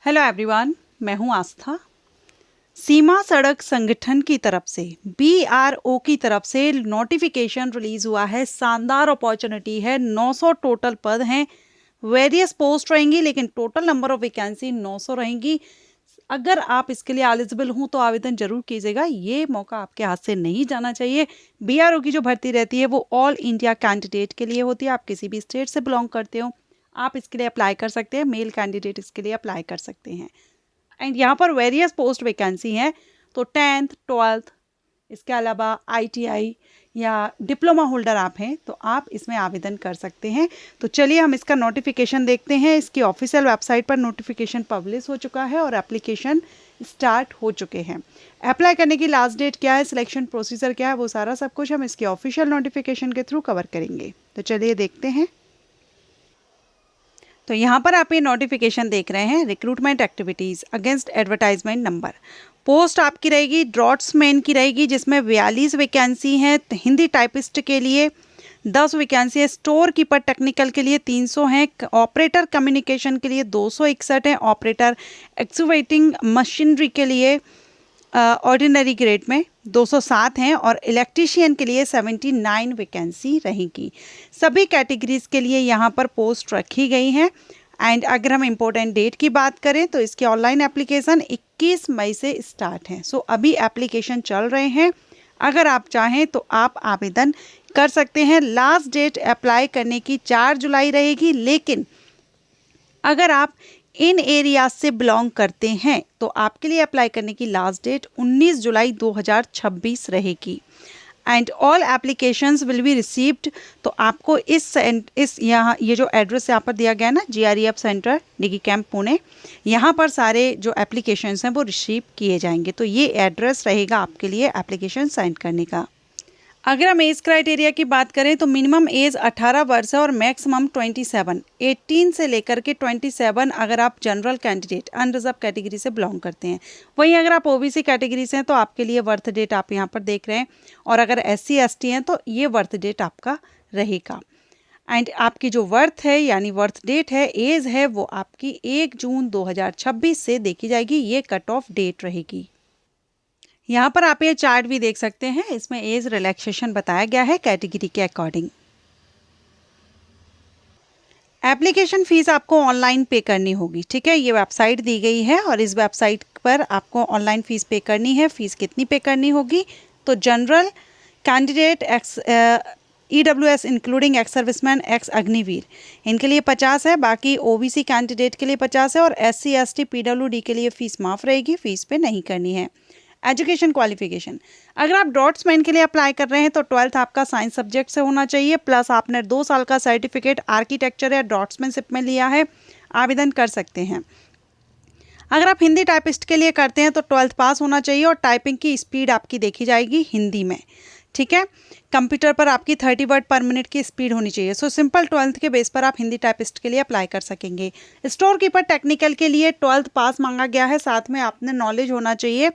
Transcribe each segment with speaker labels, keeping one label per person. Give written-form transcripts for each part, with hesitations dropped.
Speaker 1: Hello everyone, मैं हूं आस्था। सीमा सड़क संगठन की तरफ से BRO की तरफ से नोटिफिकेशन रिलीज हुआ है। शानदार अपॉर्चुनिटी है। 900 टोटल पद हैं, वेरियस पोस्ट रहेंगी, लेकिन टोटल नंबर ऑफ वैकेंसी 900 रहेंगी। अगर आप इसके लिए एलिजिबल हों तो आवेदन जरूर कीजिएगा। ये मौका आपके हाथ से नहीं जाना चाहिए। BRO की जो भर्ती रहती है वो ऑल इंडिया कैंडिडेट के लिए होती है। आप किसी भी स्टेट से बिलोंग करते हो, आप इसके लिए अप्लाई कर सकते हैं। मेल कैंडिडेट इसके लिए अप्लाई कर सकते हैं। एंड यहाँ पर वेरियस पोस्ट वैकेंसी हैं, तो 10th 12th, इसके अलावा ITI या डिप्लोमा होल्डर आप हैं तो आप इसमें आवेदन कर सकते हैं। तो चलिए हम इसका नोटिफिकेशन देखते हैं। इसकी ऑफिशियल वेबसाइट पर नोटिफिकेशन पब्लिश हो चुका है और एप्लीकेशन स्टार्ट हो चुके हैं। अप्लाई करने की लास्ट डेट क्या है, सिलेक्शन प्रोसीजर क्या है, वो सारा सब कुछ हम इसकी ऑफिशियल नोटिफिकेशन के थ्रू कवर करेंगे। तो चलिए देखते हैं। तो यहाँ पर आप ये नोटिफिकेशन देख रहे हैं, recruitment activities against advertisement number. Post आपकी रहेगी ड्रॉट्समैन की रहेगी, जिसमें 42 वैकेंसी हैं। हिंदी टाइपिस्ट के लिए 10 वैकेंसी है। स्टोर कीपर टेक्निकल के लिए 300 हैं। ऑपरेटर कम्युनिकेशन के लिए 261 हैं। ऑपरेटर एक्सुवेटिंग मशीनरी के लिए ऑर्डिनरी ग्रेड में 207 हैं और इलेक्ट्रीशियन के लिए 79 वैकेंसी रहेगी। सभी कैटेगरीज के लिए यहाँ पर पोस्ट रखी गई हैं। एंड अगर हम इम्पोर्टेंट डेट की बात करें तो इसकी ऑनलाइन एप्लीकेशन 21 मई से स्टार्ट है। सो अभी एप्लीकेशन चल रहे हैं। अगर आप चाहें तो आप आवेदन कर सकते हैं। लास्ट डेट अप्लाई करने की 4 जुलाई रहेगी, लेकिन अगर आप इन एरियाज से बिलोंग करते हैं तो आपके लिए अप्लाई करने की लास्ट डेट 19 जुलाई 2026 रहेगी। And all applications will be received. तो आपको इस यहाँ ये जो एड्रेस यहाँ पर दिया गया ना, GREF सेंटर डिगी कैंप पुणे, यहाँ पर सारे जो एप्लीकेशंस हैं वो रिसीव किए जाएंगे। तो ये एड्रेस रहेगा आपके लिए एप्लीकेशन सेंड करने का। अगर हम एज क्राइटेरिया की बात करें तो मिनिमम एज 18 वर्ष है और मैक्सिमम 27। 18 से लेकर के 27 अगर आप जनरल कैंडिडेट अनरिजर्व कैटेगरी से बिलोंग करते हैं। वहीं अगर आप OBC कैटेगरी से हैं तो आपके लिए बर्थ डेट आप यहाँ पर देख रहे हैं, और अगर SC ST हैं तो ये बर्थ डेट आपका रहेगा। एंड आपकी जो वर्थ है यानी वर्थ डेट है, एज है, वो आपकी 1 जून 2026 से देखी जाएगी। ये कट ऑफ डेट रहेगी। यहाँ पर आप ये चार्ट भी देख सकते हैं, इसमें एज रिलैक्सेशन बताया गया है कैटेगरी के अकॉर्डिंग। एप्लीकेशन फीस आपको ऑनलाइन पे करनी होगी, ठीक है। ये वेबसाइट दी गई है और इस वेबसाइट पर आपको ऑनलाइन फीस पे करनी है। फीस कितनी पे करनी होगी, तो general candidate EWS including ex serviceman, x Agniveer, इनके लिए 50 है। बाकी OBC कैंडिडेट के लिए 50 है और SC ST PWD के लिए फ़ीस माफ़ रहेगी, फ़ीस पे नहीं करनी है। एजुकेशन क्वालिफिकेशन, अगर आप ड्रॉट्समैन के लिए अप्लाई कर रहे हैं तो 12th आपका साइंस सब्जेक्ट से होना चाहिए, प्लस आपने 2 साल का सर्टिफिकेट आर्किटेक्चर या ड्रॉट्समैनशिप में लिया है। आवेदन कर सकते हैं। अगर आप हिंदी टाइपिस्ट के लिए करते हैं तो 12th पास होना चाहिए और टाइपिंग की स्पीड आपकी देखी जाएगी हिंदी में, ठीक है। कंप्यूटर पर आपकी 30 वर्ड पर मिनट की स्पीड होनी चाहिए। सो सिंपल 12th के बेस पर आप हिंदी टाइपिस्ट के लिए अप्लाई कर सकेंगे। स्टोर कीपर टेक्निकल के लिए 12th पास मांगा गया है, साथ में आपने नॉलेज होना चाहिए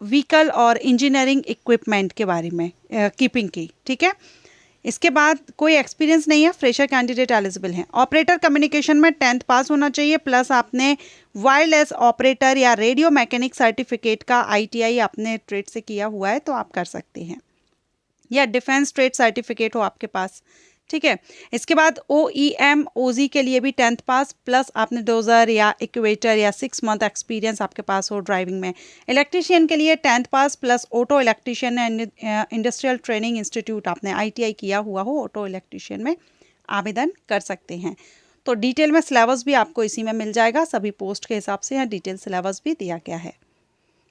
Speaker 1: व्हीकल और इंजीनियरिंग इक्विपमेंट के बारे में, कीपिंग की, ठीक है। इसके बाद कोई एक्सपीरियंस नहीं है, फ्रेशर कैंडिडेट एलिजिबल हैं। ऑपरेटर कम्युनिकेशन में 10th पास होना चाहिए, प्लस आपने वायरलेस ऑपरेटर या रेडियो मैकेनिक सर्टिफिकेट का ITI आपने ट्रेड से किया हुआ है तो आप कर सकते हैं, या डिफेंस ट्रेड सर्टिफिकेट हो आपके पास, ठीक है। इसके बाद OEM OZ के लिए भी 10th पास, प्लस आपने डोजर या इक्वेटर या 6 मंथ एक्सपीरियंस आपके पास हो ड्राइविंग में। इलेक्ट्रीशियन के लिए 10th pass plus auto electrician and industrial training institute आपने ITI किया हुआ हो ऑटो इलेक्ट्रीशियन में, आवेदन कर सकते हैं। तो डिटेल में सिलेबस भी आपको इसी में मिल जाएगा। सभी पोस्ट के हिसाब से यहाँ डिटेल सिलेबस भी दिया गया है,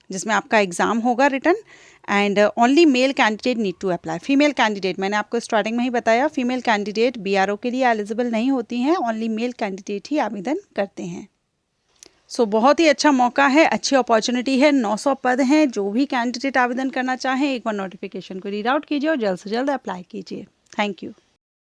Speaker 1: जिसमें आपका एग्ज़ाम होगा written. And only male candidate need to apply. Female candidate, मैंने आपको स्टार्टिंग में ही बताया, फीमेल कैंडिडेट BRO के लिए एलिजिबल नहीं होती हैं, ओनली मेल कैंडिडेट ही आवेदन करते हैं। सो बहुत ही अच्छा मौका है, अच्छी अपॉर्चुनिटी है। 900 पद हैं। जो भी कैंडिडेट आवेदन करना चाहें एक बार नोटिफिकेशन को रीड आउट कीजिए और जल्द से जल्द अप्लाई कीजिए। Thank you.